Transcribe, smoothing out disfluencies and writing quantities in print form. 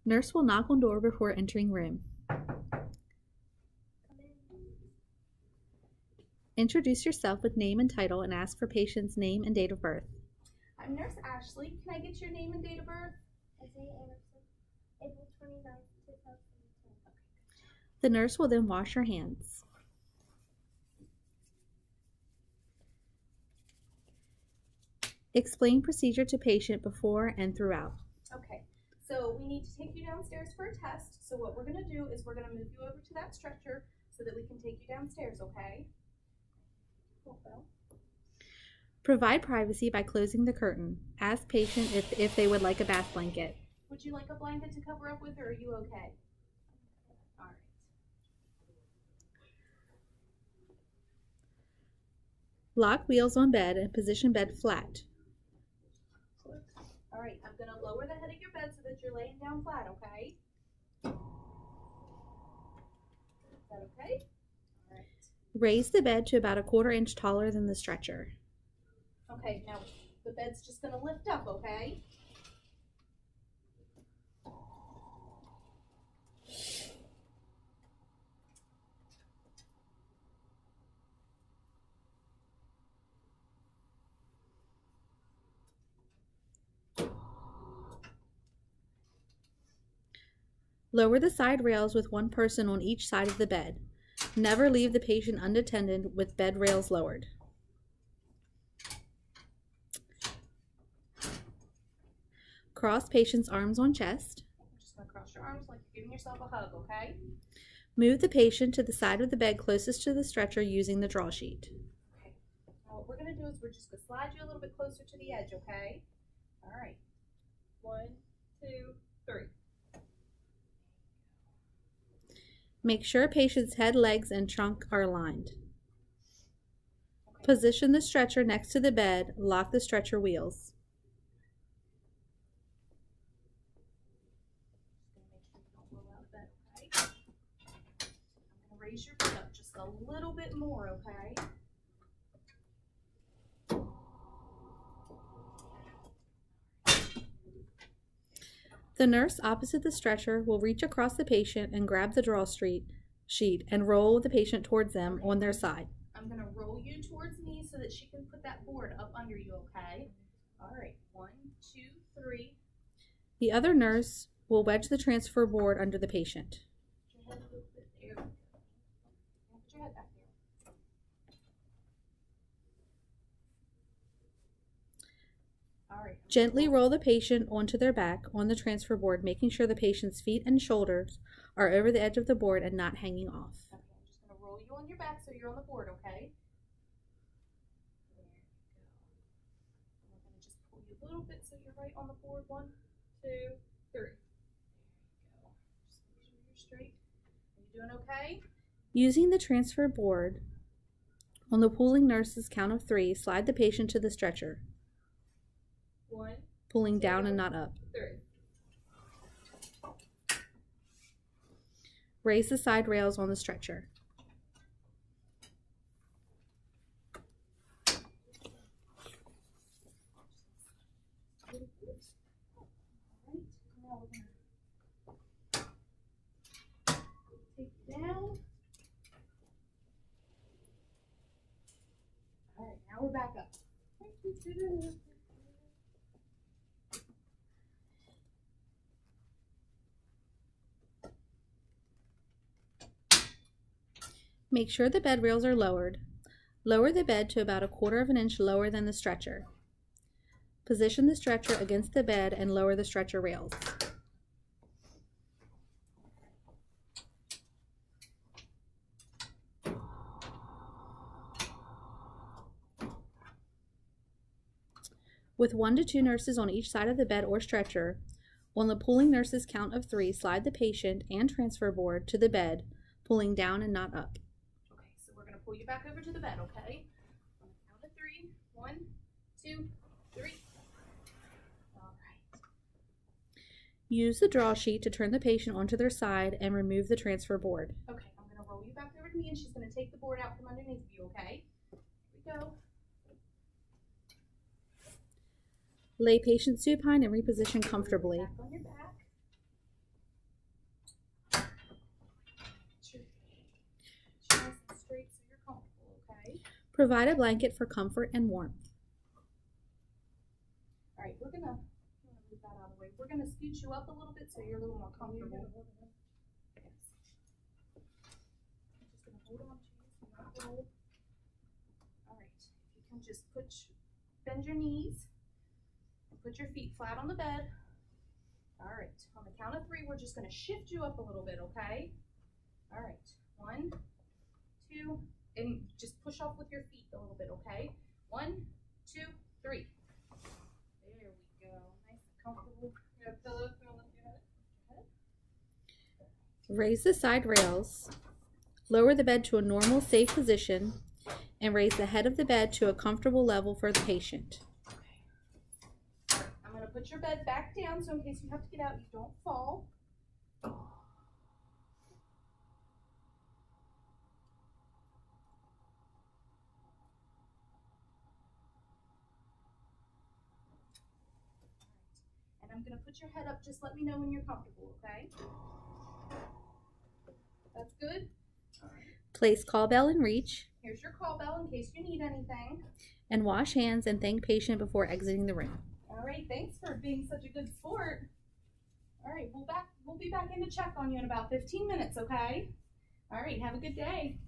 Nurse will knock on door before entering room. Introduce yourself with name and title and ask for patient's name and date of birth. I'm Nurse Ashley. Can I get your name and date of birth? Isaiah Anderson, April 29th, 2010. The nurse will then wash her hands. Explain procedure to patient before and throughout. Okay, so we need to take you downstairs for a test. So what we're going to do is we're going to move you over to that stretcher so that we can take you downstairs, okay? Provide privacy by closing the curtain. Ask patient if they would like a bath blanket. Would you like a blanket to cover up with, or are you okay? All right. Lock wheels on bed and position bed flat. All right, I'm going to lower the head of your bed so that you're laying down flat, okay? Is that okay? All right. Raise the bed to about a 1/4 inch taller than the stretcher. Okay, now the bed's just going to lift up, okay? Lower the side rails with one person on each side of the bed. Never leave the patient unattended with bed rails lowered. Cross patient's arms on chest. I'm just going to cross your arms like you're giving yourself a hug, okay? Move the patient to the side of the bed closest to the stretcher using the draw sheet. Okay. Now what we're going to do is we're just going to slide you a little bit closer to the edge, okay? All right. 1, 2, 3. Make sure patient's head, legs, and trunk are aligned. Okay. Position the stretcher next to the bed. Lock the stretcher wheels. I'm going to raise your foot up just a little bit more, okay? The nurse opposite the stretcher will reach across the patient and grab the draw sheet and roll the patient towards them on their side. I'm going to roll you towards me so that she can put that board up under you, okay? All right, 1, 2, 3. The other nurse will wedge the transfer board under the patient. Put your head a little bit there. Put your head back there. All right. Gently roll the patient onto their back on the transfer board, making sure the patient's feet and shoulders are over the edge of the board and not hanging off. Okay, I'm just going to roll you on your back so you're on the board, okay? There you go. I'm going to just pull you a little bit so you're right on the board. 1, 2, 3. There you go. Just make sure you're straight. Are you doing okay? Using the transfer board, on the pulling nurse's count of 3, slide the patient to the stretcher, 1, pulling down and not up. 3. Raise the side rails on the stretcher. Now we're going to take you down. All right, now we're back up. Make sure the bed rails are lowered. Lower the bed to about a 1/4 inch lower than the stretcher. Position the stretcher against the bed and lower the stretcher rails. With 1 to 2 nurses on each side of the bed or stretcher, on the pulling nurse's count of 3, slide the patient and transfer board to the bed, pulling down and not up. Okay, so we're going to pull you back over to the bed, okay? On the count of 3. 1, 2, 3. All right. Use the draw sheet to turn the patient onto their side and remove the transfer board. Okay, I'm going to roll you back over to me, and she's going to take the board out from underneath you, okay? Here we go. Lay patient supine and reposition comfortably. Back on your back. Provide a blanket for comfort and warmth. All right, we're gonna move that out of the way. We're gonna scoot you up a little bit so you're a little more comfortable. Yes. I'm just gonna hold on to you so you don't roll. All right, you can just bend your knees and put your feet flat on the bed. All right, on the count of 3, we're just gonna shift you up a little bit, okay? All right, 1, 2, and just push off with your feet a little bit, okay? 1, 2, 3. There we go. Nice and comfortable. You have a pillow if you want to lift your head. Raise the side rails. Lower the bed to a normal, safe position, and raise the head of the bed to a comfortable level for the patient. I'm going to put your bed back down so in case you have to get out, you don't fall. And I'm going to put your head up. Just let me know when you're comfortable, okay? That's good? All right. Place call bell in reach, Here's your call bell in case you need anything. and wash hands and thank patient before exiting the room. All right, thanks for being such a good sport. All right, we'll be back in to check on you in about 15 minutes, okay? All right, have a good day.